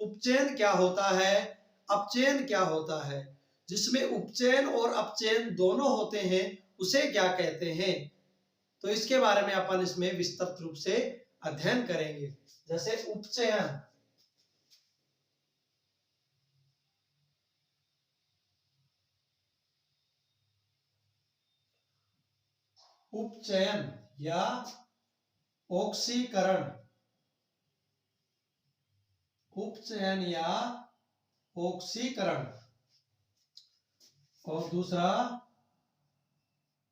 उपचयन क्या होता है, अपचयन क्या होता है, जिसमें उपचयन और अपचयन दोनों होते हैं उसे क्या कहते हैं। तो इसके बारे में अपन इसमें विस्तृत रूप से अध्ययन करेंगे। जैसे उपचयन, उपचयन या ऑक्सीकरण, उपचयन या ऑक्सीकरण, और दूसरा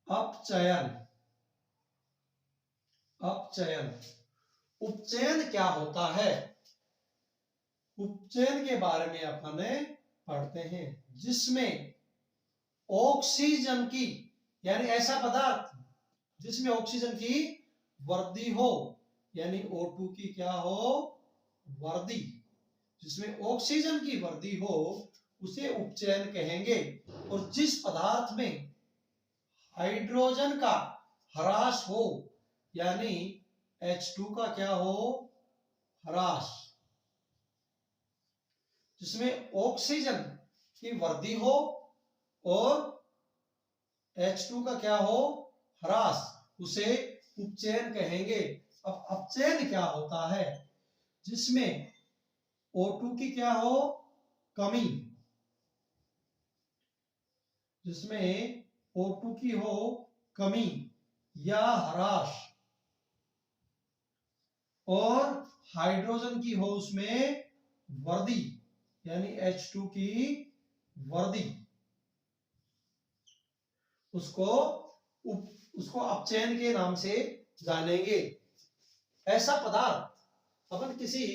अपचयन, अपचयन। उपचयन क्या होता है, उपचयन के बारे में अपन पढ़ते हैं, जिसमें ऑक्सीजन की यानी ऐसा पदार्थ जिसमें ऑक्सीजन की वृद्धि हो, यानी O2 की क्या हो, वृद्धि, जिसमें ऑक्सीजन की वृद्धि हो उसे उपचयन कहेंगे। और जिस पदार्थ में हाइड्रोजन का ह्रास हो, यानी H2 का क्या हो, ह्रास, जिसमें ऑक्सीजन की वृद्धि हो और H2 का क्या हो, ह्रास, उसे उपचयन कहेंगे। अब अपचयन क्या होता है, जिसमें O2 की क्या हो, कमी, जिसमें O2 की हो कमी या ह्रास और हाइड्रोजन की हो उसमें वृद्धि, यानी H2 की वृद्धि, उसको अपचयन के नाम से जानेंगे। ऐसा पदार्थ, अपन किसी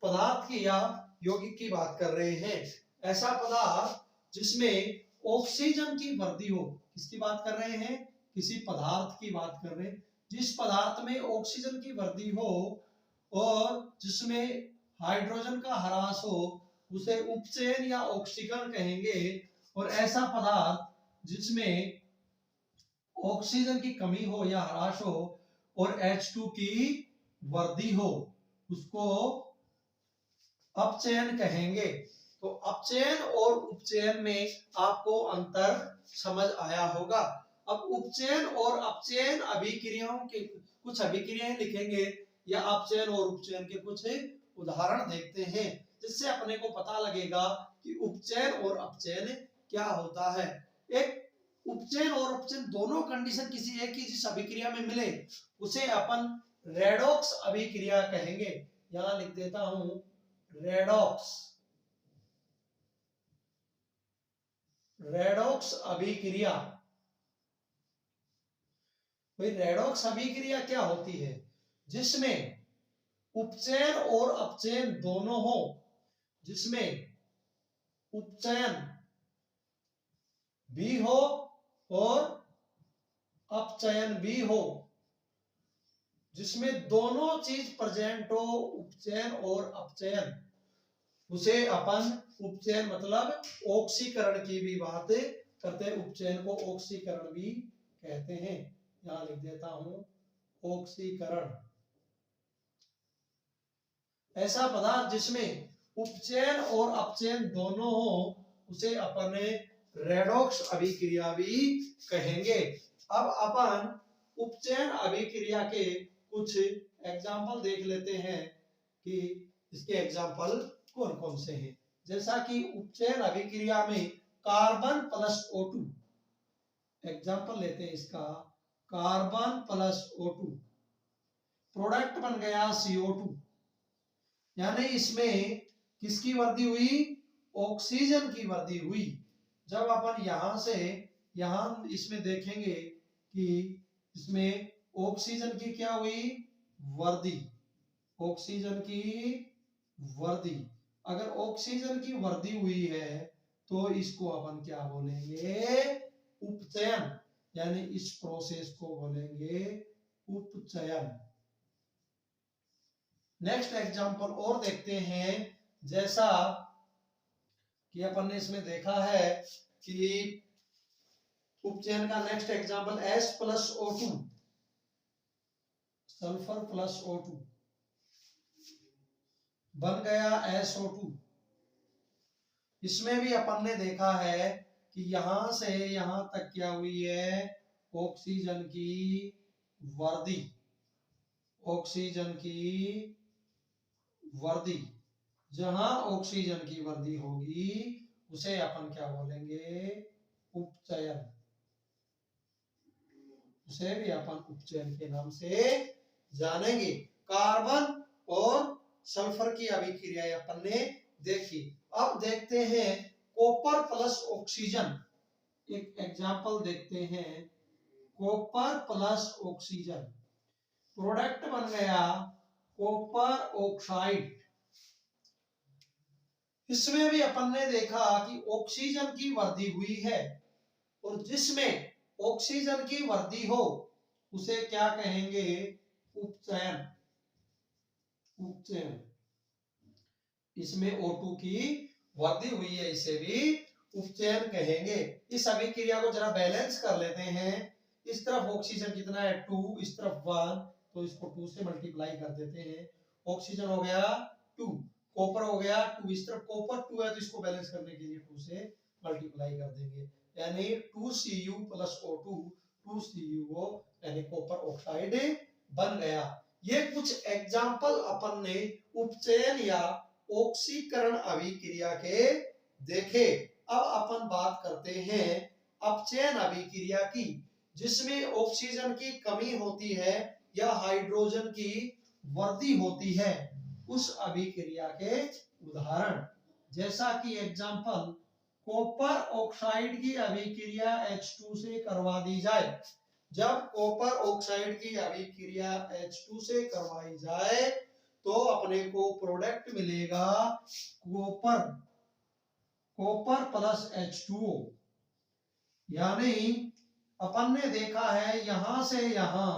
पदार्थ की या यौगिक की बात कर रहे हैं, ऐसा पदार्थ जिसमें ऑक्सीजन की वृद्धि हो, किसकी बात कर रहे हैं, किसी पदार्थ की बात कर रहे हैं, जिस पदार्थ में ऑक्सीजन की वृद्धि हो और जिसमें हाइड्रोजन का ह्रास हो उसे उपचयन या ऑक्सीकरण कहेंगे। और ऐसा पदार्थ जिसमें ऑक्सीजन की कमी हो या ह्रास हो और H2 की वृद्धि हो उसको अपचयन कहेंगे। तो अपचयन और उपचयन में आपको अंतर समझ आया होगा। अब उपचयन और अपचयन अभिक्रियाओं के कुछ अभिक्रियाएं लिखेंगे या अपचयन और उपचयन के कुछ उदाहरण देखते हैं, जिससे अपने को पता लगेगा कि उपचयन और अपचयन क्या होता है। एक उपचयन और अपचयन दोनों कंडीशन किसी एक ही जिस अभिक्रिया में मिले उसे अपन रेडॉक्स अभिक्रिया कहेंगे। यहां लिख देता हूं रेडॉक्स, रेडॉक्स अभिक्रिया। भाई रेडॉक्स अभिक्रिया क्या होती है, जिसमें उपचयन और अपचयन दोनों हो, जिसमें उपचयन भी हो और अपचयन भी हो, जिसमें दोनों चीज प्रेजेंट हो, उपचयन और अपचयन, उसे अपन उपचयन मतलब ऑक्सीकरण की भी बात करते हैं, उपचयन को ऑक्सीकरण भी कहते हैं। यहां लिख देता हूं ऑक्सीकरण। ऐसा पदार्थ जिसमें उपचयन और अपचयन दोनों हो उसे अपन रेडॉक्स अभिक्रिया भी कहेंगे। अब अपन उपचयन अभिक्रिया के कुछ एग्जाम्पल देख लेते हैं कि इसके एग्जाम्पल कौन कौन से हैं। जैसा कि उपचयन अभिक्रिया में कार्बन प्लस O2, एग्जाम्पल लेते हैं इसका, कार्बन प्लस O2, प्रोडक्ट बन गया CO2, यानी इसमें किसकी वृद्धि हुई, ऑक्सीजन की वृद्धि हुई। जब अपन यहां से यहां इसमें देखेंगे कि इसमें ऑक्सीजन की क्या हुई, वृद्धि, ऑक्सीजन की वृद्धि। अगर ऑक्सीजन की वृद्धि हुई है तो इसको अपन क्या बोलेंगे, उपचयन, यानी इस प्रोसेस को बोलेंगे उपचयन। नेक्स्ट एग्जांपल और देखते हैं, जैसा कि अपन ने इसमें देखा है कि उपचयन का next example S plus O2, sulphur plus O2, बन गया SO2। इसमें भी अपन ने देखा है कि यहां से यहां तक क्या हुई है, ऑक्सीजन की वर्दी, ऑक्सीजन की वर्दी। जहां ऑक्सीजन की वर्दी होगी उसे अपन क्या बोलेंगे, उपचयन। उसे भी अपन उपचयन के नाम से जानेंगे। कार्बन और सल्फर की अभिक्रिया अपन ने देखी। अब देखते हैं कॉपर प्लस ऑक्सीजन। एक एग्जांपल देखते हैं, कॉपर प्लस ऑक्सीजन। प्रोडक्ट बन गया कॉपर ऑक्साइड। इसमें भी अपन ने देखा कि ऑक्सीजन की वृद्धि हुई है, और जिसमें ऑक्सीजन की वृद्धि हो उसे क्या कहेंगे, उपचयन। उपचयन। इसमें O2 की वृद्धि हुई है, इसे भी उपचयन कहेंगे। इस अभिक्रिया को जरा बैलेंस कर लेते हैं। इस तरफ ऑक्सीजन कितना है 2, इस तरफ 1, तो इसको 2 से मल्टीप्लाई कर देते हैं। ऑक्सीजन हो गया 2, कॉपर हो गया 2, इस तरफ कॉपर 2 है तो इसको बैलेंस करने के लिए 2 से मल्टीप्लाई कर देंगे, यानी 2Cu प्लस O2, 2CuO यानी कॉपर ऑक्साइड बन गया। ये कुछ एग्जाम्पल अपन ने उपचयन या ऑक्सीकरण अभिक्रिया के देखे। अब अपन बात करते हैं अपचयन अभिक्रिया की, जिसमें ऑक्सीजन की कमी होती है या हाइड्रोजन की वृद्धि होती है। उस अभिक्रिया के उदाहरण, जैसा कि एग्जाम्पल, कॉपर ऑक्साइड की अभिक्रिया H2 से करवा दी जाए। जब कॉपर ऑक्साइड की अभिक्रिया H2 से करवाई जाए तो अपने को प्रोडक्ट मिलेगा कॉपर, कॉपर प्लस H2O। यानी अपन ने देखा है यहां से यहां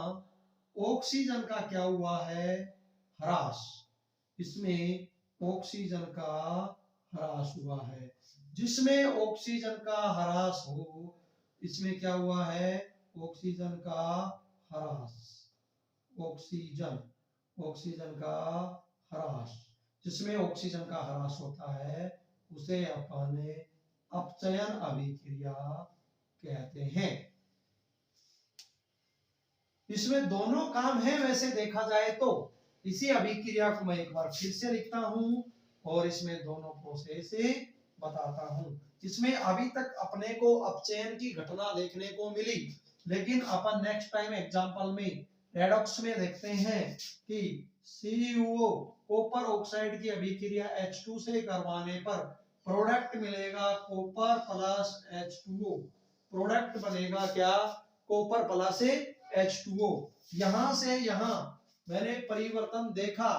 ऑक्सीजन का क्या हुआ है, ह्रास। इसमें ऑक्सीजन का ह्रास हुआ है। जिसमें ऑक्सीजन का ह्रास हो, इसमें क्या हुआ है, ऑक्सीजन का ह्रास। ऑक्सीजन, ऑक्सीजन का ह्रास। जिसमें ऑक्सीजन का ह्रास होता है उसे अपन अपचयन अभिक्रिया कहते हैं। इसमें दोनों काम है वैसे देखा जाए तो। इसी अभिक्रिया को मैं एक बार फिर से लिखता हूं और इसमें दोनों प्रोसेस बताता हूं। इसमें अभी तक अपने को अपचयन की घटना देखने को मिली, लेकिन अपन नेक्स्ट टाइम एग्जांपल में रेडॉक्स में देखते हैं कि CuO कॉपर ऑक्साइड की अभिक्रिया H2 से करवाने पर प्रोडक्ट मिलेगा कॉपर प्लस H2O। प्रोडक्ट बनेगा क्या, कॉपर प्लस H2O। यहां से यहां मैंने परिवर्तन देखा,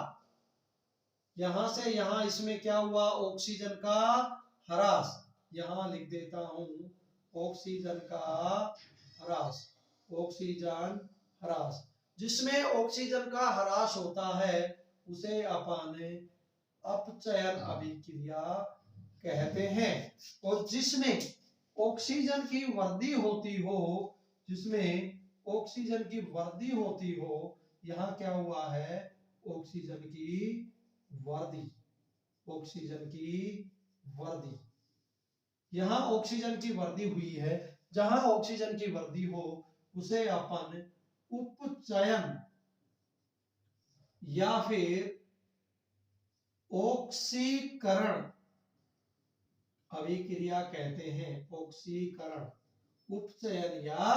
यहां से यहां इसमें क्या हुआ, ऑक्सीजन का ह्रास। यहां लिख देता हूं ऑक्सीजन का ह्रास, ऑक्सीजन ह्रास। जिसमें ऑक्सीजन का ह्रास होता है उसे अपन अपचयन अभिक्रिया कहते हैं। और जिसमें ऑक्सीजन की वृद्धि होती हो, जिसमें ऑक्सीजन की वृद्धि होती हो, यहां क्या हुआ है, ऑक्सीजन की वृद्धि, ऑक्सीजन की वृद्धि। यहां ऑक्सीजन की वृद्धि हुई है। जहां ऑक्सीजन की वृद्धि हो उसे अपन उपचयन या फिर ऑक्सीकरण अभिक्रिया कहते हैं। ऑक्सीकरण, उपचयन या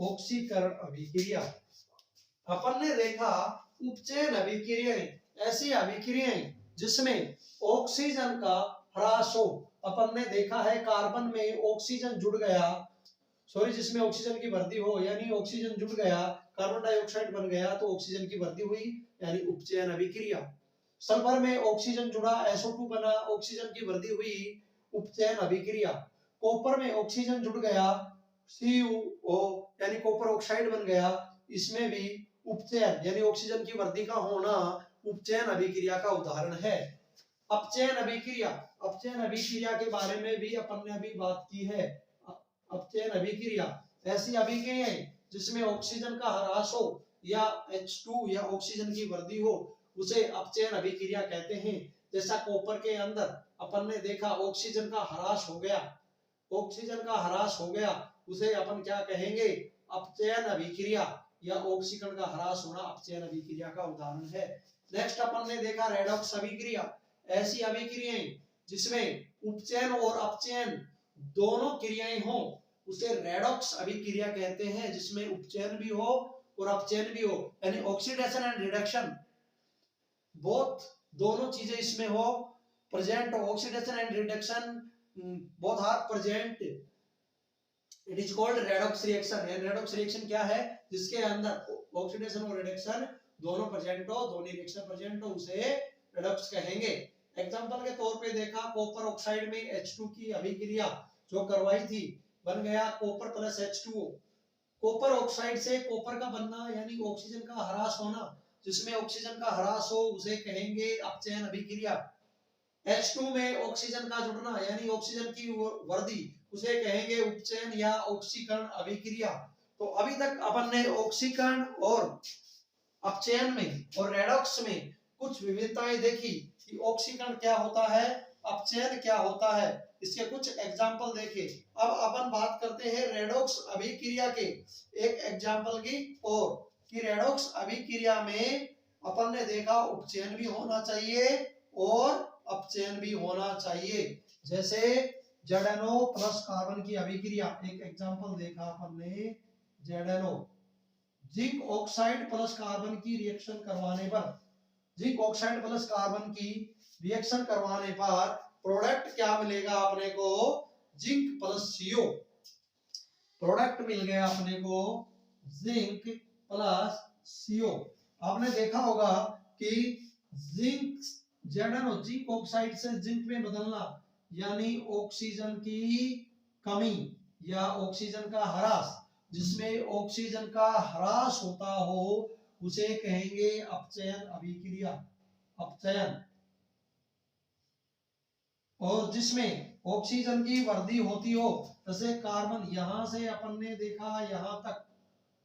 ऑक्सीकरण अभिक्रिया। अपन ने देखा उपचयन अभिक्रियाएं ऐसी अभिक्रियाएं जिसमें ऑक्सीजन का ह्रास हो। अपन ने देखा है कार्बन में ऑक्सीजन जुड़ गया, जिसमें ऑक्सीजन की वृद्धि हो, यानी ऑक्सीजन जुड़ गया, कार्बन डाइऑक्साइड बन गया तो ऑक्सीजन की वृद्धि हुई, यानी उपचयन अभिक्रिया। सल्फर में ऑक्सीजन जुड़ा, SO2 बना, ऑक्सीजन की वृद्धि हुई, उपचयन अभिक्रिया। कॉपर में ऑक्सीजन जुड़ गया, CuO यानी कॉपर ऑक्साइड बन गया, इसमें भी उपचयन यानी ऑक्सीजन की वृद्धि का होना उपचयन अभिक्रिया का उदाहरण है। अपचयन अभिक्रिया, अपचयन अभिक्रिया के बारे में भी अपन ने अभी बात की है। अपचयन अभिक्रिया ऐसी अभिक्रिया जिसमें ऑक्सीजन का ह्रास हो या H2 या ऑक्सीजन की वृद्धि हो उसे अपचयन अभिक्रिया कहते हैं। जैसा कॉपर के अंदर अपन ने देखा ऑक्सीजन का ह्रास हो गया, ऑक्सीजन का ह्रास हो गया, उसे अपन क्या कहेंगे, अपचयन अभिक्रिया, या ऑक्सीकरण का ह्रास होना अपचयन अभिक्रिया का उदाहरण है। नेक्स्ट अपन ने देखा रेडॉक्स अभिक्रिया, ऐसी अभिक्रियाएं जिसमें उपचयन और अपचयन दोनों क्रियाएं हो उसे रेडॉक्स अभिक्रिया कहते हैं, जिसमें उपचयन भी हो और अपचयन भी हो, यानी ऑक्सीडेशन एंड रिडक्शन बोथ, दोनों चीजें इसमें हो present, oxidation and reduction both are present, it is called redox reaction. Redox reaction क्या है, जिसके अंदर ऑक्सीडेशन और रिडक्शन दोनों प्रेजेंट हो, दोनों रिएक्शन प्रेजेंट हो, उसे रेडॉक्स कहेंगे। एग्जांपल के तौर पे देखा कॉपर ऑक्साइड में H2 की अभिक्रिया जो करवाई थी, बन गया copper plus H2O। Copper oxide से कॉपर का बनना यानी ऑक्सीजन का ह्रास होना, जिसमें ऑक्सीजन का ह्रास हो उसे कहेंगे अपचयन अभिक्रिया। H2 में ऑक्सीजन का जुड़ना यानी ऑक्सीजन की वर्दी, उसे कहेंगे उपचयन या ऑक्सीकरण अभिक्रिया। तो अभी तक अपन ने ऑक्सीकरण और अपचयन में और रेडॉक्स में कुछ विविधताएं देखी कि ऑक्सीकरण क्या होता है, अपचयन क्या होता है, इसके कुछ एग्जाम्पल देखे। अब अपन बात करते हैं रेडॉक्स अभिक्रिया के एक एग्जाम्पल की, और कि रेडॉक्स अभिक्रिया में अपन ने देखा उपचयन भी होना चाहिए और अपचयन भी होना चाहिए। जैसे ZNO प्लस कार्बन की अभिक्रिया, एक एग्जांपल देखा अपन ने ZNO, zinc oxide plus carbon की रिएक्शन करवाने पर, जिंक ऑक्साइड प्लस कार्बन की रिएक्शन करवाने पर प्रोडक्ट क्या मिलेगा अपने को, जिंक प्लस CO, प्रोडक्ट मिल गया अपने को जिंक प्लस CO। आपने देखा होगा कि जिंक ZNO, जिंक ऑक्साइड से जिंक में बदलना यानी ऑक्सीजन की कमी या ऑक्सीजन का ह्रास, जिसमें ऑक्सीजन का ह्रास होता हो उसे कहेंगे अपचयन अभिक्रिया, अपचयन। और जिसमें ऑक्सीजन की वृद्धि होती हो, जैसे कार्बन यहां से अपन ने देखा यहां तक,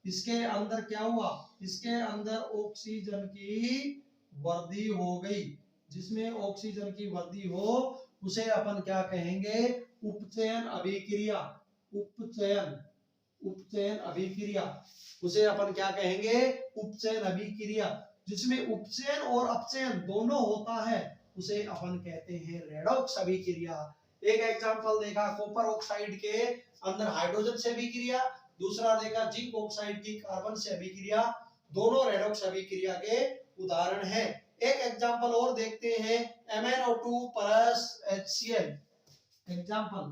इसके अंदर क्या हुआ, इसके अंदर ऑक्सीजन की वृद्धि हो गई, जिसमें ऑक्सीजन की वृद्धि हो उसे अपन क्या कहेंगे, उपचयन अभिक्रिया, उपचयन, उपचयन अभिक्रिया, उसे अपन क्या कहेंगे, उपचयन अभिक्रिया। जिसमें उपचयन और अपचयन दोनों होता है उसे अपन कहते हैं रेडॉक्स अभिक्रिया। एक एग्जांपल देखा कॉपर ऑक्साइड के अंदर हाइड्रोजन से अभिक्रिया, दूसरा देखा जिंक ऑक्साइड की कार्बन से अभिक्रिया, दोनों रेडॉक्स अभिक्रिया के उदाहरण हैं। एक एग्जांपल और देखते हैं MnO2 plus HCl। Example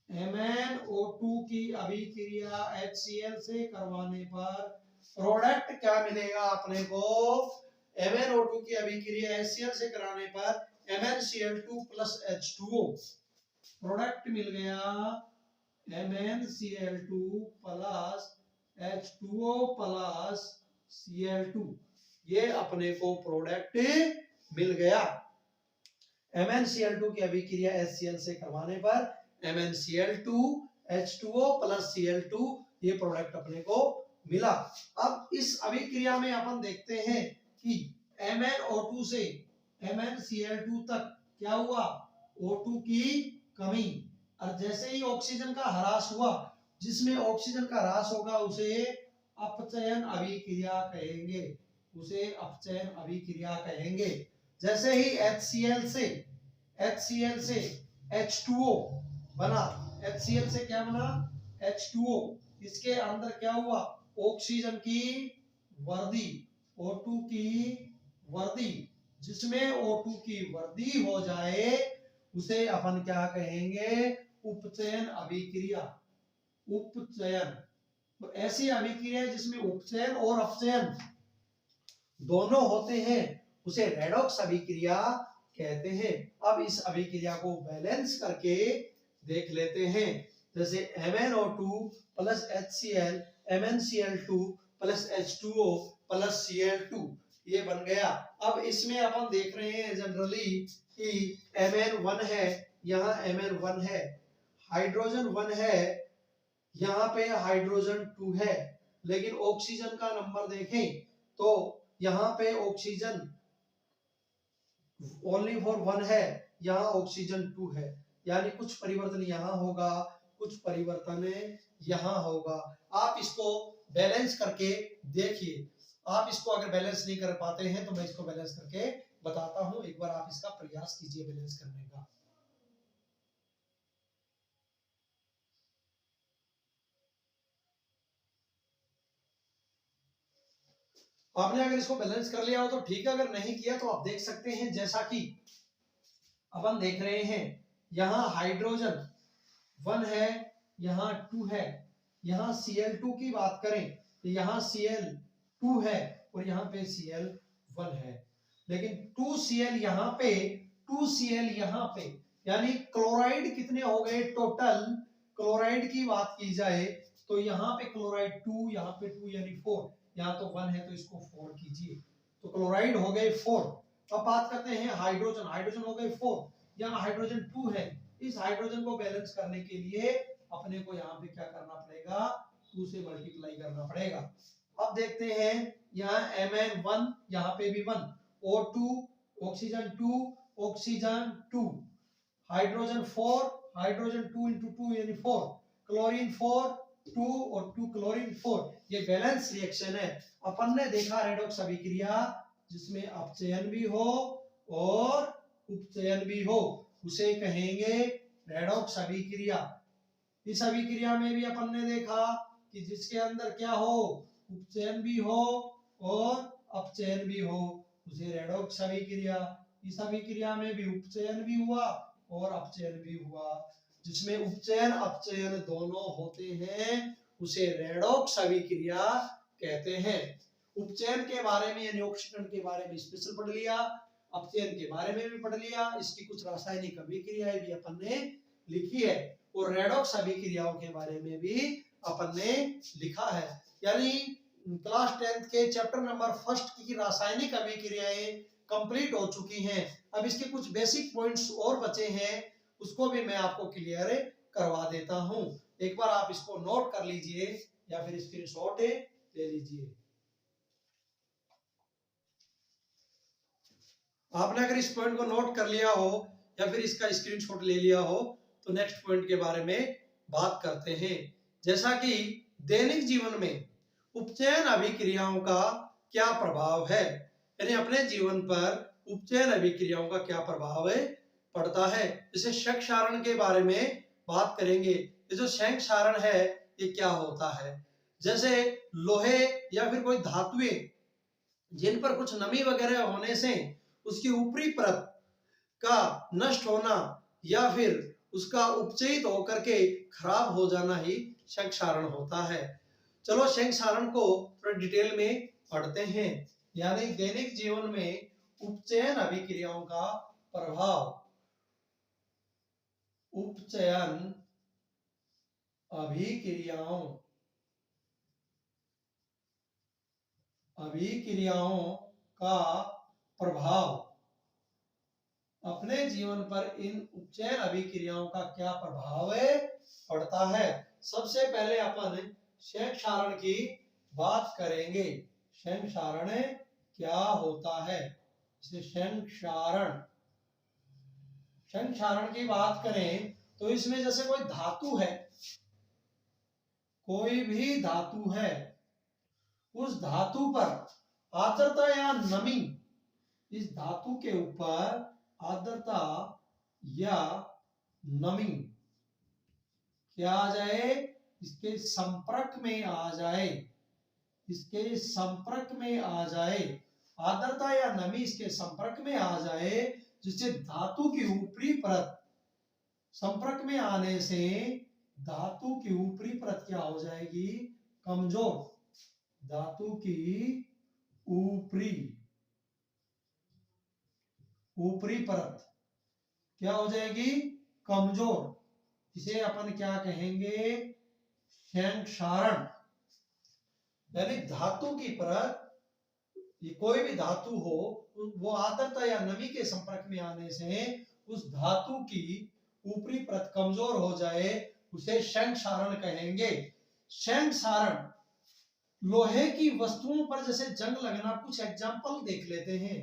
MnO2 की अभिक्रिया HCl से करवाने पर प्रोडक्ट क्या मिलेगा अपने को, MnO2 की अभिक्रिया HCl से कराने पर MnCl2 प्लस H2O, प्रोडक्ट मिल गया MnCl2 plus H2O plus Cl2, ये अपने को प्रोडक्ट मिल गया। MnCl2 की अभिक्रिया HCl से करवाने पर MnCl2 H2O प्लस Cl2, ये प्रोडक्ट अपने को मिला। अब इस अभिक्रिया में अपन देखते हैं कि MnO2 से MnCl2 तक क्या हुआ, O2 की कमी, और जैसे ही ऑक्सीजन का ह्रास हुआ, जिसमें ऑक्सीजन का ह्रास होगा उसे अपचयन अभिक्रिया कहेंगे, उसे अपचयन अभिक्रिया कहेंगे। जैसे ही HCl से H2O बना, HCl से क्या बना, H2O, इसके अंदर क्या हुआ, ऑक्सीजन की वर्दी, O2 की वर्दी, जिसमें O2 की वर्दी हो जाए उसे अपन क्या कहेंगे, उपचयन अभिक्रिया, उपचयन। तो ऐसी अभिक्रिया जिसमें उपचयन और अपचयन दोनों होते हैं उसे रेडॉक्स अभिक्रिया कहते हैं। अब इस अभिक्रिया को बैलेंस करके देख लेते हैं। जैसे MnO2 plus HCl, MnCl2 plus H2O plus Cl2, ये बन गया। अब इसमें अपन देख रहे हैं जनरली कि Mn1 है, यहाँ Mn1 है, हाइड्रोजन 1 है, यहाँ पे हाइड्रोजन 2 है, लेकिन ऑक्सीजन का नंबर देखें तो यहाँ पे ऑक्सीजन ओनली फॉर 1 है, यहाँ ऑक्सीजन 2 है, यानी कुछ परिवर्तन यहाँ होगा, कुछ परिवर्तन यहाँ होगा। आप इसको बैलेंस करके देखिए। आप इसको अगर बैलेंस नहीं कर पाते हैं तो मैं इसको बैलेंस करके बताता हूं, एक बार आप इसका प्रयास कीजिए बैलेंस करने का। आपने अगर इसको बैलेंस कर लिया हो तो ठीक है, अगर नहीं किया तो आप देख सकते हैं, जैसा कि अपन देख रहे हैं यहाँ हाइड्रोजन 1 है, यहाँ 2 है, यहाँ Cl2 की बात करें तो यहाँ Cl2 है और यहाँ पे Cl1 है, लेकिन 2Cl यहाँ पे 2Cl यहाँ पे, यानी क्लोराइड कितने हो गए टोटल। क्लोराइड की बात की जाए तो यहाँ पे क्लोराइड 2, यहाँ पे 2 यानी 4, यहाँ तो 1 है तो इसको 4 कीजिए, तो क्लोराइड हो गए 4। अब बात करते हैं हाइड्रोजन, हाइड्रोजन हो गए 4, यहाँ हाइड्रोजन 2 है। इस हाइड्रोजन को बैलेंस करने के लिए अपने को यहाँ पे क्या करना पड़ेगा, 2 से मल्टीप्लाई करना पड़ेगा। अब देखते हैं यहाँ Mn1, यहाँ पे भी 1, O2, oxygen 2, oxygen 2, hydrogen 4, hydrogen 2 into 2 यानी 4, क्लोरीन 4, 2 और 2 क्लोरीन 4। ये बैलेंस रिएक्शन है। अपन ने देखा रेडॉक्स अभिक्रिया जिसमें अपचयन भी हो और उपचयन भी हो, उसे कहेंगे रेडॉक्स अभिक्रिया। इस अभिक्रिया में भी अपन ने देखा कि जिसके अंदर क्या हो, उपचयन भी हो और अपचयन भी हो, उसे रेडॉक्स अभिक्रिया। इस अभिक्रिया में भी उपचयन भी हुआ और अपचयन भी हुआ, जिसमें उपचयन अपचयन दोनों होते हैं, उसे रेडॉक्स अभिक्रिया कहते हैं। उपचयन के बारे में यानी ऑक्सीकरण के बारे में स्पेशल पढ़ लिया, अपचयन के बारे में भी पढ़ लिया, इसकी कुछ रासायनिक अभिक्रियाएं भी अपन ने लिखी है और रेडॉक्स अभिक्रियाओं के बारे में भी अपन ने लिखा है। यानी क्लास 10th के चैप्टर नंबर 1 की रासायनिक अभिक्रियाएं कंप्लीट हो चुकी हैं। अब इसके कुछ बेसिक पॉइंट्स और बचे हैं, उसको भी मैं आपको क्लियर करवा देता हूं। एक बार आप इसको नोट कर लीजिए या फिर स्क्रीनशॉट ले लीजिए। आपने अगर इस पॉइंट को नोट कर लिया हो या फिर इसका स्क्रीनशॉट ले लिया हो तो नेक्स्ट पॉइंट के बारे में बात करते हैं। जैसा कि दैनिक जीवन में उपचयन अभिक्रियाओं का क्या प्रभाव है, यानी अपने जीवन पर उपचयन अभिक्रियाओं का क्या प्रभाव पड़ता है। जैसे क्षारण के बारे में बात करेंगे। ये जो क्षारण है ये क्या होता है, जैसे लोहे या फिर कोई धातुएं जिन पर कुछ नमी वगैरह होने से उसकी ऊपरी परत का नष्ट होना या फिर उसका उपचयित होकर के खराब हो जाना ही क्षारण होता है। चलो क्षारण को थोड़ा डिटेल में पढ़ते हैं। यानी दैनिक जीवन में उपचयन अभिक्रियाओं का प्रभाव। उपचयन अभिक्रियाओं का प्रभाव, अपने जीवन पर इन उपचयन अभिक्रियाओं का क्या प्रभाव पड़ता है। सबसे पहले अपन क्षारण की बात करेंगे। क्षारण क्या होता है, क्षारण की बात करें तो इसमें जैसे कोई धातु है, कोई भी धातु है, उस धातु पर आर्द्रता या नमी, इस धातु के ऊपर आर्द्रता या नमी क्या आ जाए, इसके संपर्क में आ जाए, इसके संपर्क में आ जाए, आर्द्रता या नमी इसके संपर्क में आ जाए, जिससे धातु की ऊपरी परत, संपर्क में आने से धातु की ऊपरी परत क्या हो जाएगी, कमजोर। धातु की ऊपरी परत क्या हो जाएगी, कमजोर। इसे अपन क्या कहेंगे, क्षारण। यानी धातु की परत, ये कोई भी धातु हो, वो आर्द्रता या नमी के संपर्क में आने से उस धातु की ऊपरी परत कमजोर हो जाए, उसे क्षारण कहेंगे। क्षारण लोहे की वस्तुओं पर जैसे जंग लगना, कुछ एग्जाम्पल देख लेते हैं।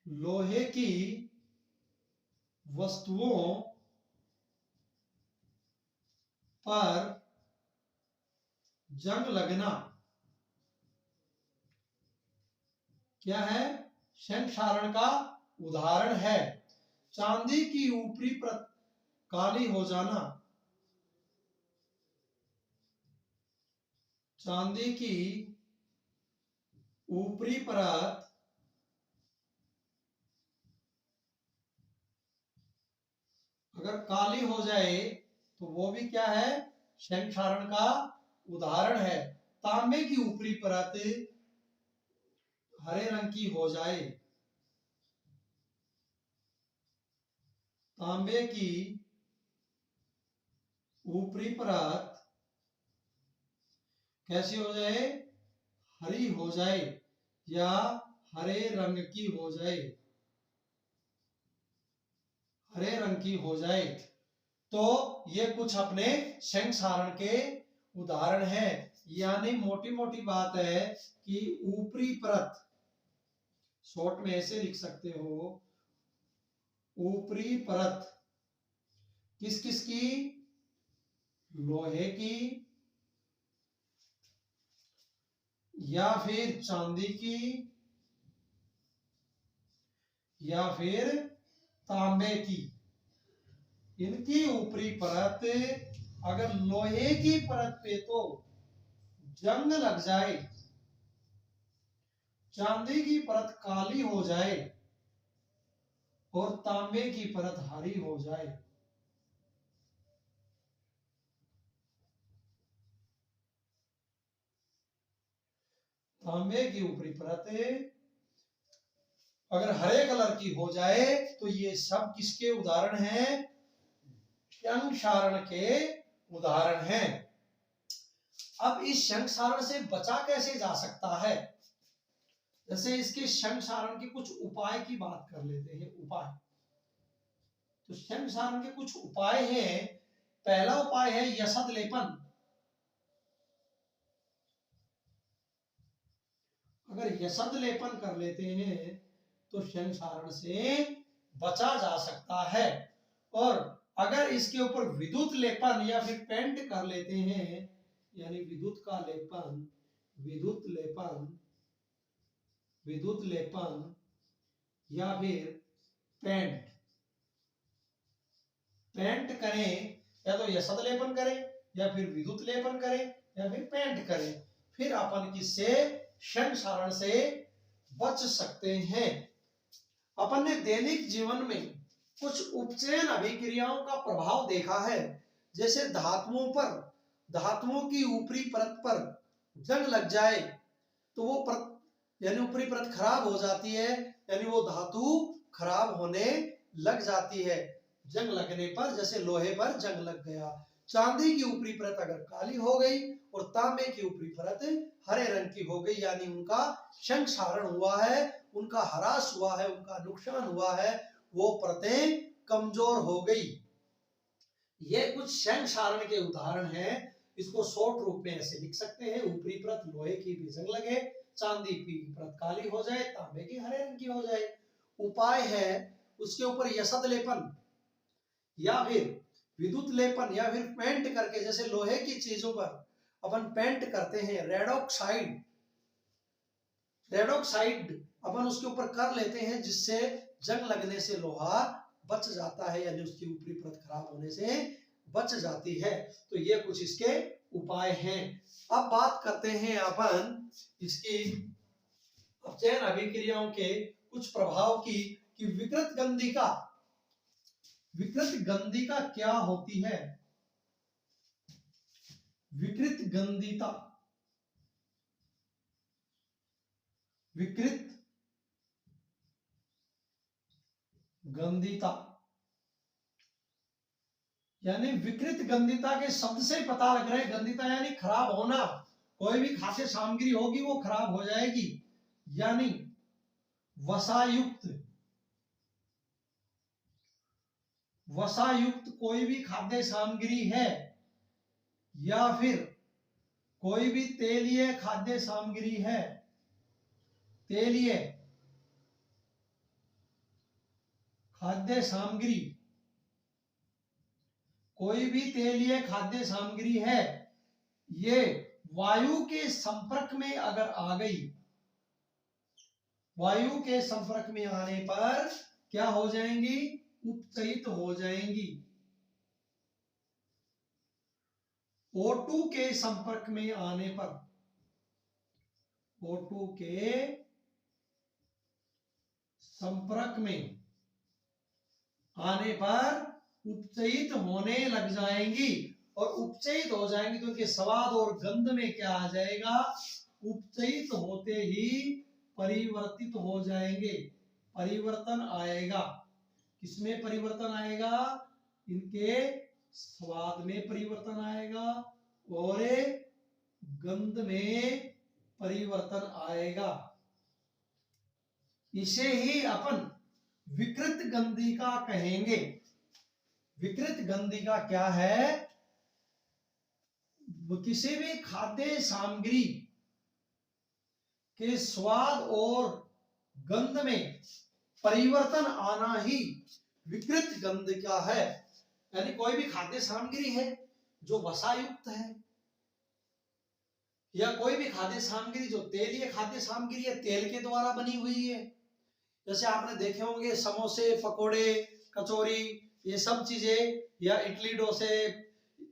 लोहे की वस्तुओं पर जंग लगना क्या है? क्षारण का उदाहरण है। चांदी की ऊपरी परत काली हो जाना, चांदी की ऊपरी परत अगर काली हो जाए तो वो भी क्या है? क्षारण का उदाहरण है। तांबे की ऊपरी परत हरे रंग की हो जाए, तांबे की ऊपरी परत कैसी हो जाए? हरी हो जाए या हरे रंग की हो जाए, हरे रंग की हो जाए। तो ये कुछ अपने क्षारण के उदाहरण हैं। यानी मोटी मोटी बात है कि ऊपरी परत, शॉर्ट में ऐसे लिख सकते हो, ऊपरी परत किस किस की? लोहे की या फिर चांदी की या फिर तांबे की। इनकी ऊपरी परत अगर लोहे की परत पे तो जंग लग जाए, चांदी की परत काली हो जाए और तांबे की परत हरी हो जाए, तांबे की ऊपरी परत अगर हरे कलर की हो जाए तो ये सब किसके उदाहरण हैं? क्षारण के उदाहरण हैं। अब इस क्षारण से बचा कैसे जा सकता है? जैसे इसके क्षारण के कुछ उपाय की बात कर लेते हैं। उपाय, तो क्षारण के कुछ उपाय हैं। पहला उपाय है यसद लेपन। अगर यसद लेपन कर लेते हैं तो क्षारण से बचा जा सकता है। और अगर इसके ऊपर विद्युत लेपन या फिर पेंट कर लेते हैं, यानी विद्युत का लेपन, विद्युत लेपन, विद्युत लेपन या फिर पेंट, पेंट करें, या तो यसद लेपन करें या फिर विद्युत लेपन करें या फिर पेंट करें, फिर अपन किससे? क्षारण से बच सकते हैं। अपन ने दैनिक जीवन में कुछ उपचयन अभिक्रियाओं का प्रभाव देखा है। जैसे धातुओं पर, धातुओं की ऊपरी परत पर जंग लग जाए तो वो परत यानी ऊपरी परत खराब हो जाती है, यानी वो धातु खराब होने लग जाती है जंग लगने पर। जैसे लोहे पर जंग लग गया। चांदी की ऊपरी परत अगर काली हो गई और तांबे की ऊपरी परत हरे रंग की हो गई, यानी उनका क्षारण हुआ है, उनका ह्रास हुआ है, उनका नुकसान हुआ है, वो परतें कमजोर हो गई। ये कुछ क्षारण के उदाहरण हैं। इसको शॉर्ट रूप में ऐसे लिख सकते हैं, ऊपरी परत लोहे की भी जंग लगे, चांदी की परत काली हो जाए, तांबे की हरे रंग की हो जाए। उपाय है उसके ऊपर यसद लेपन या फिर विद्युत लेपन या फिर पेंट करके, जैसे लोहे की चीजों पर अपन पेंट करते हैं, रेडॉक्साइड, रेडॉक्साइड अपन उसके ऊपर कर लेते हैं, जिससे जंग लगने से लोहा बच जाता है, यानी उसकी ऊपरी परत खराब होने से बच जाती है। तो ये कुछ इसके उपाय हैं। अब बात करते हैं अपन इसकी अपचयन अभिक्रियाओं के कुछ प्रभाव की, कि विकृत गंधिका, विकृत गंधिका क्या होती है? विकृत गंधिता, विकृत गंधिता यानी विकृत गंधिता के शब्द से पता लग रहा है, गंधिता यानी खराब होना, कोई भी खाद्य सामग्री होगी वो खराब हो जाएगी। यानी वसायुक्त, वसायुक्त कोई भी खाद्य सामग्री है या फिर कोई भी तेलीय खाद्य सामग्री है, तेलीय खाद्य सामग्री, कोई भी तेलीय खाद्य सामग्री है, ये वायु के संपर्क में अगर आ गई, वायु के संपर्क में आने पर क्या हो जाएंगी, उपचयित हो जाएंगी। O2 के संपर्क में आने पर, O2 के संपर्क में आने पर उपचयित होने लग जाएंगी, और उपचयित हो जाएंगी तो उनके स्वाद और गंध में क्या आ जाएगा, उपचयित होते ही परिवर्तित हो जाएंगे, परिवर्तन आएगा। किसमें परिवर्तन आएगा, इनके स्वाद में परिवर्तन आएगा और गंध में परिवर्तन आएगा। इसे ही अपन विकृत गंधिका कहेंगे। विकृत गंधिका क्या है, किसी भी खाद्य सामग्री के स्वाद और गंध में परिवर्तन आना ही विकृत गंधिका है। यानी कोई भी खाद्य सामग्री है जो वसा युक्त है, या कोई भी खाद्य सामग्री जो तेलीय खाद्य सामग्री है, तेल के द्वारा बनी हुई है, जैसे आपने देखे होंगे समोसे, पकोड़े, कचौरी, ये सब चीजें, या इडली, डोसे,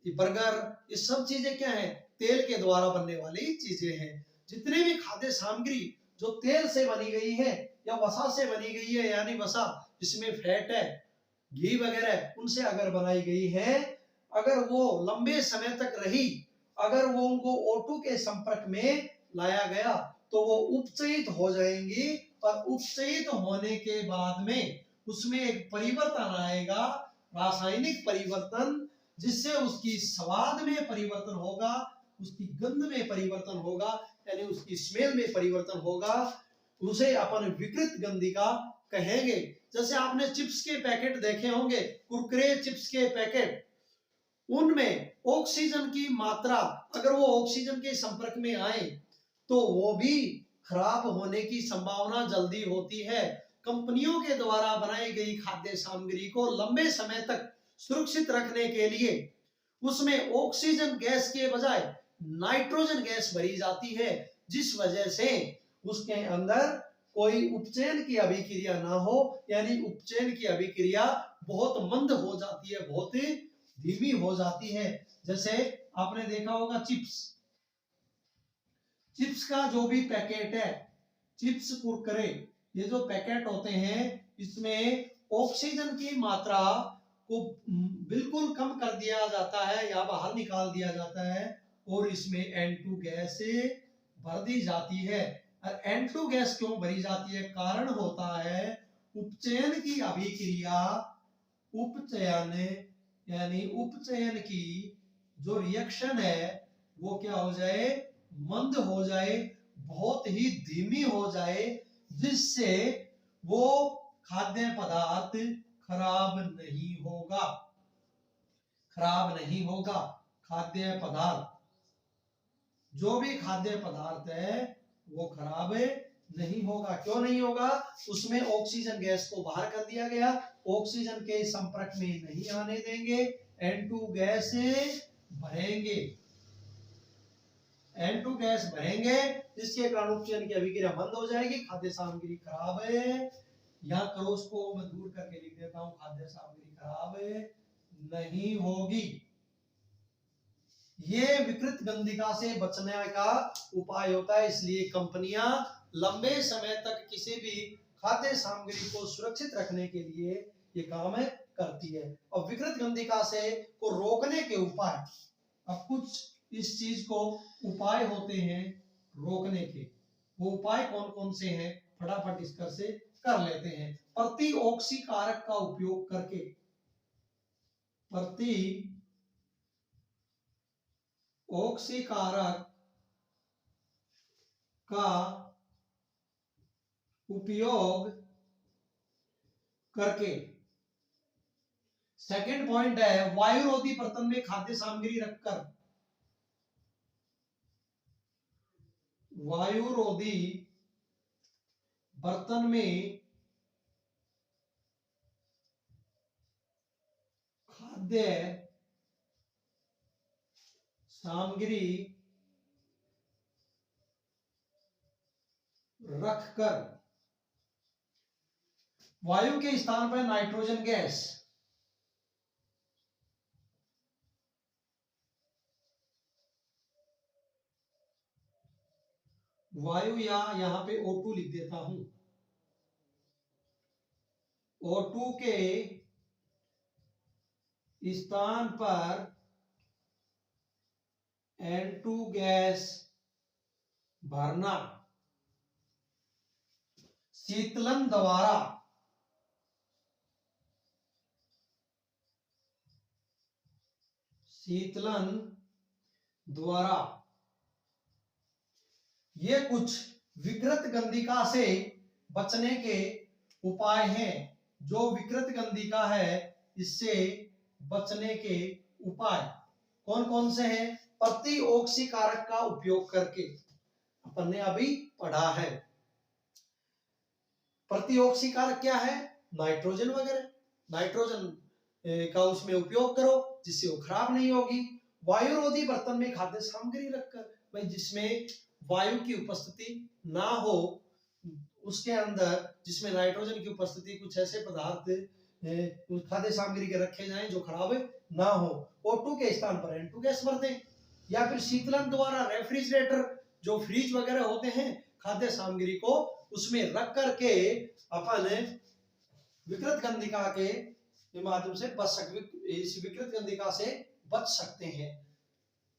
बर्गर, ये सब चीजें क्या है, तेल के द्वारा बनने वाली चीजें हैं। जितने भी खाद्य सामग्री जो तेल से बनी गई है या वसा से बनी गई है, यानी वसा जिसमें फैट है, घी वगैरह, उनसे अगर बनाई गई है, अगर वो लंबे समय तक रही, अगर वो उनको O2 के संपर्क में लाया गया तो वो उपचयित हो जाएंगी, और उपचयित होने के बाद में उसमें एक परिवर्तन आएगा, रासायनिक परिवर्तन, जिससे उसकी स्वाद में परिवर्तन होगा, उसकी गंध में परिवर्तन होगा, यानी उसकी स्मेल में परिवर्तन होगा। उसे अपन विकृत गंधिका कहेंगे। जैसे आपने चिप्स के पैकेट देखे होंगे, कुरकुरे चिप्स के पैकेट, उनमें ऑक्सीजन की मात्रा, अगर वो ऑक्सीजन के संपर्क में आए तो वो भी खराब होने की संभावना जल्दी होती है। कंपनियों के द्वारा बनाई गई खाद्य सामग्री को लंबे समय तक सुरक्षित रखने के लिए उसमें ऑक्सीजन गैस के बजाय नाइट्रोजन गैस भरी जाती है, जिस वजह से उसके अंदर कोई उपचयन की अभिक्रिया ना हो, यानी उपचयन की अभिक्रिया बहुत मंद हो जाती है, बहुत धीमी हो जाती है। जैसे आपने देखा होगा चिप्स, चिप्स का जो भी पैकेट है, चिप्स, कुरकुरे, ये जो पैकेट होते हैं, इसमें ऑक्सीजन की मात्रा को बिल्कुल कम कर दिया जाता है या बाहर निकाल दिया जाता है, और इसमें N2 गैस भर दी जाती है। और N2 गैस क्यों भरी जाती है, कारण होता है उपचयन की अभिक्रिया, उपचयन यानी उपचयन की जो रिएक्शन है वो क्या हो जाए, मंद हो जाए, बहुत ही धीमी हो जाए, जिससे वो खाद्य पदार्थ खराब नहीं होगा, खराब नहीं होगा। खाद्य पदार्थ, जो भी खाद्य पदार्थ है वो खराब नहीं होगा। क्यों नहीं होगा, उसमें ऑक्सीजन गैस को बाहर कर दिया गया, ऑक्सीजन के संपर्क में नहीं आने देंगे, N2 गैस भरेंगे, N2 गैस भरेंगे, जिसके कारण उपचयन की अभिक्रिया बंद हो जाएगी, खाद्य सामग्री खराब है। यहाँ क्रोस को मैं दूर करके लिख देता हूं, खाद्य सामग्री खराब नहीं होगी। ये विकृत गंधिका से बचने का उपाय होता है, इसलिए कंपनियां लंबे समय तक किसी भी खाद्य सामग्री को सुरक्षित रखने के लिए ये काम करती है। और विकृत गंधिका से को रोकने के उपाय, अब कुछ इस चीज को उपाय होते हैं रोकने के, वो उपाय कौन कौन से हैं फटाफट डिस्कस से कर लेते हैं। प्रति ऑक्सीकारक का उपयोग करके, प्रति ऑक्सीकारक का उपयोग करके। सेकंड पॉइंट है वायुरोधी बर्तन में खाद्य सामग्री रखकर, वायुरोधी बर्तन में खाद्य सामग्री रखकर वायु के स्थान पर नाइट्रोजन गैस वायु, या यहां पे O2 लिख देता हूं, O2 के स्थान पर N2 गैस भरना शीतलन द्वारा ये कुछ विकृत गंधिका से बचने के उपाय हैं। जो विकृत गंधिका है इससे बचने के उपाय कौन कौन से हैं? प्रतिओक्सीकारक का उपयोग करके, अपन ने अभी पढ़ा है। प्रतिओक्सीकारक क्या है? नाइट्रोजन वगैरह, नाइट्रोजन का उसमें उपयोग करो जिससे वो खराब नहीं होगी। वायुरोधी बर्तन में खाद्य सामग्री रखकर, भाई जिसमें वायु की उपस्थिति ना हो, उसके अंदर जिसमें नाइट्रोजन की उपस्थिति, कुछ ऐसे पदार्थ खाद्य सामग्री के रखे जाएं जो खराब ना हो। O2 के स्थान पर N2 गैस भर दें, या फिर शीतलन द्वारा रेफ्रिजरेटर, जो फ्रिज वगैरह होते हैं, खाद्य सामग्री को उसमें रख करके अपन विकृत गंधिका के माध्यम से बच सकते, इस विकृत गंधिका से बच सकते हैं।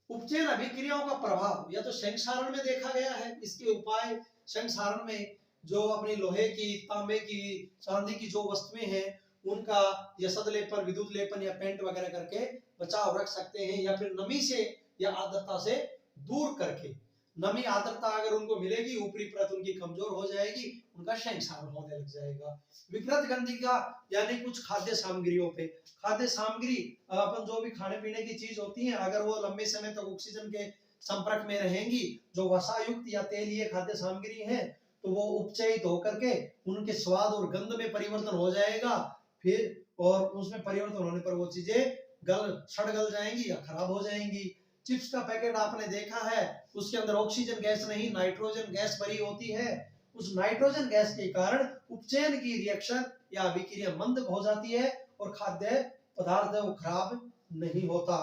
उपचयन अभिक्रियाओं का प्रभाव या तो संक्षारण में देखा गया है। इसके उपाय संक्षारण में जो अपनी लोहे की, तांबे की, चांदी की जो वस्तुएं हैं उनका या सदलेपन, विद्युत लेपन या पेंट वगैरह करके बचाव रख सकते हैं, या फिर नमी से या आर्द्रता से दूर करके। नमी आर्द्रता अगर उनको मिलेगी, ऊपरी परत उनकी कमजोर हो जाएगी, उनका संक्षारण होने लग जाएगा। विकृत गंधिका यानी कुछ खाद्य सामग्रियों पे, खाद्य सामग्री अपन जो भी खाने पीने की चीज होती है, अगर वो लंबे समय तक ऑक्सीजन के संपर्क में रहेंगी, जो वसायुक्त या तेलीय खाद्य सामग्री है, तो वो उपचयित होकर के उनके स्वाद और गंध में परिवर्तन हो जाएगा, फिर और उसमें परिवर्तन होने पर वो चीजें सड़ गल जाएंगी या खराब हो जाएंगी। चिप्स का पैकेट आपने देखा है, उसके अंदर ऑक्सीजन गैस नहीं, नाइट्रोजन गैस भरी होती है। उस नाइट्रोजन गैस के कारण उपचयन की रिएक्शन या अभिक्रिया मंद हो जाती है और खाद्य पदार्थ वो खराब नहीं होता,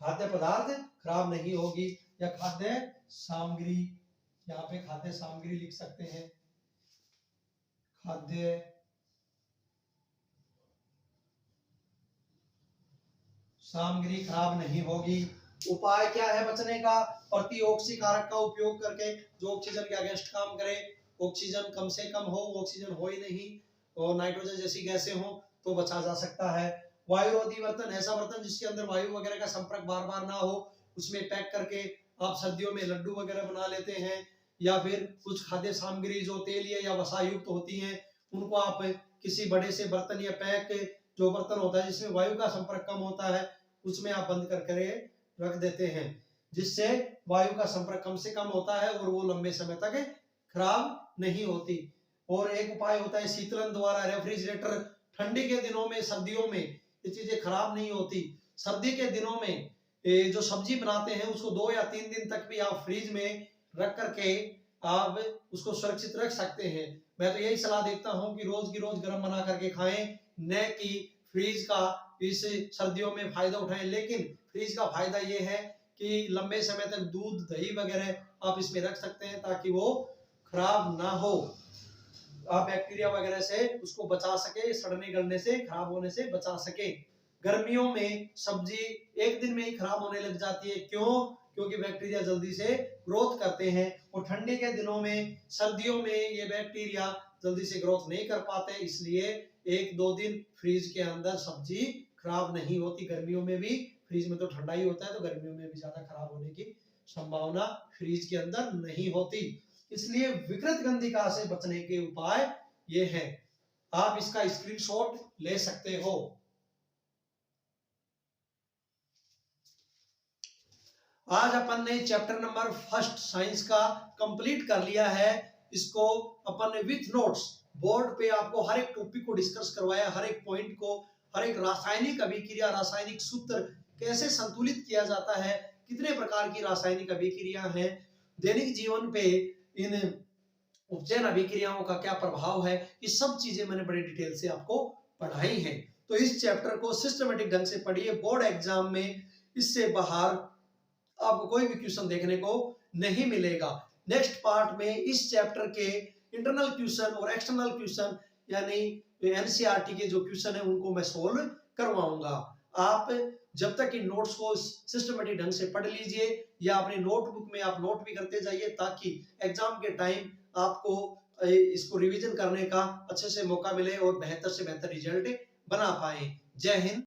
खाद्य पदार्थ खराब नहीं होगी। या खाद्य सामग्री, यहाँ पे खाद्य सामग्री लिख सकते हैं, खाद्य सामग्री खराब नहीं होगी। उपाय क्या है बचने का? प्रतिओक्सीकारक का उपयोग करके, जो ऑक्सीजन के अगेंस्ट काम करे, ऑक्सीजन कम से कम हो, ऑक्सीजन हो ही नहीं और नाइट्रोजन जैसी गैसें हो तो बचा जा सकता है। वायुरोधी बर्तन, ऐसा बर्तन जिसके अंदर वायु वगैरह का संपर्क बार बार ना हो, उसमें पैक करके आप सर्दियों में लड्डू वगैरह बना लेते हैं, या फिर कुछ खाद्य सामग्री जो तेलीय या वसायुक्त होती हैं उनको आप किसी बड़े से बर्तन या पैक जो बर्तन होता है जिसमें वायु का संपर्क कम होता है, उसमें आप बंद करके रख देते हैं, जिससे वायु का संपर्क कम से कम होता है और वो लंबे समय तक खराब नहीं होती। और एक उपाय होता है शीतलन द्वारा रेफ्रिजरेटर। ठंडी के दिनों में, सर्दियों में ये चीजें खराब नहीं होती। सर्दी के दिनों में जो सब्जी बनाते हैं उसको 2 या 3 दिन तक भी आप फ्रिज में रख करके आप उसको सुरक्षित रख सकते हैं। मैं तो यही सलाह देता हूं कि रोज की रोज गर्म बना करके खाएं, न कि फ्रीज का इस सर्दियों में फायदा उठाएं। लेकिन फ्रीज का फायदा ये है कि लंबे समय तक दूध, दही वगैरह आप इसमें रख सकते हैं ताकि वो खराब ना हो, आप बैक्टीरिया वगैरह से उसको बचा सके, सड़ने गलने से, खराब होने से बचा सके। गर्मियों में सब्जी एक दिन में ही खराब होने लग जाती है, क्यों? क्योंकि बैक्टीरिया जल्दी से ग्रोथ करते हैं, और ठंडी के दिनों में, सर्दियों में ये बैक्टीरिया जल्दी से ग्रोथ नहीं कर पाते, इसलिए 1-2 दिन फ्रीज के अंदर सब्जी खराब नहीं होती। गर्मियों में भी, फ्रीज में तो ठंडा ही होता है, तो गर्मियों में भी ज्यादा खराब होने की संभावना फ्रीज के अंदर नहीं होती। इसलिए विकृत गंधिका से बचने के उपाय ये हैं। आप इसका स्क्रीनशॉट ले सकते हो। आज अपन ने चैप्टर नंबर फर्स्ट साइंस का कंप्लीट कर लिया है। इसको अपन ने विथ नोट्स बोर्ड पे आपको हर एक टॉपिक को डिस्कस करवाया, हर एक पॉइंट को, हर एक रासायनिक अभिक्रिया, रासायनिक सूत्र कैसे संतुलित किया जाता है, कितने प्रकार की रासायनिक अभिक्रिया हैं, दैनिक जीवन पे इन उपचयन अभिक्रियाओं का क्या प्रभाव है, ये सब चीजें मैंने बड़े डिटेल से आपको पढ़ाई हैं। तो इस चैप्टर को सिस्टमेटिक ढंग से पढ़िए, बोर्ड एग्जाम में इससे बाहर आपको कोई भी क्वेश्चन देखने को नहीं मिलेगा। नेक्स्ट पार्ट में इस चैप्टर के इंटरनल क्वेश्चन और एक्सटर्नल क्वेश्चन यानी एनसीईआरटी के जो क्वेश्चन है उनको मैं सोल्व करवाऊंगा। आप जब तक इन नोट्स को सिस्टमेटिक ढंग से पढ़ लीजिए या अपने नोटबुक में आप नोट भी करते जाइए, ताकि एग्जाम के टाइम आपको इसको रिवीजन करने का अच्छे से मौका मिले और बेहतर से बेहतर रिजल्ट बना पाए। जय हिंद।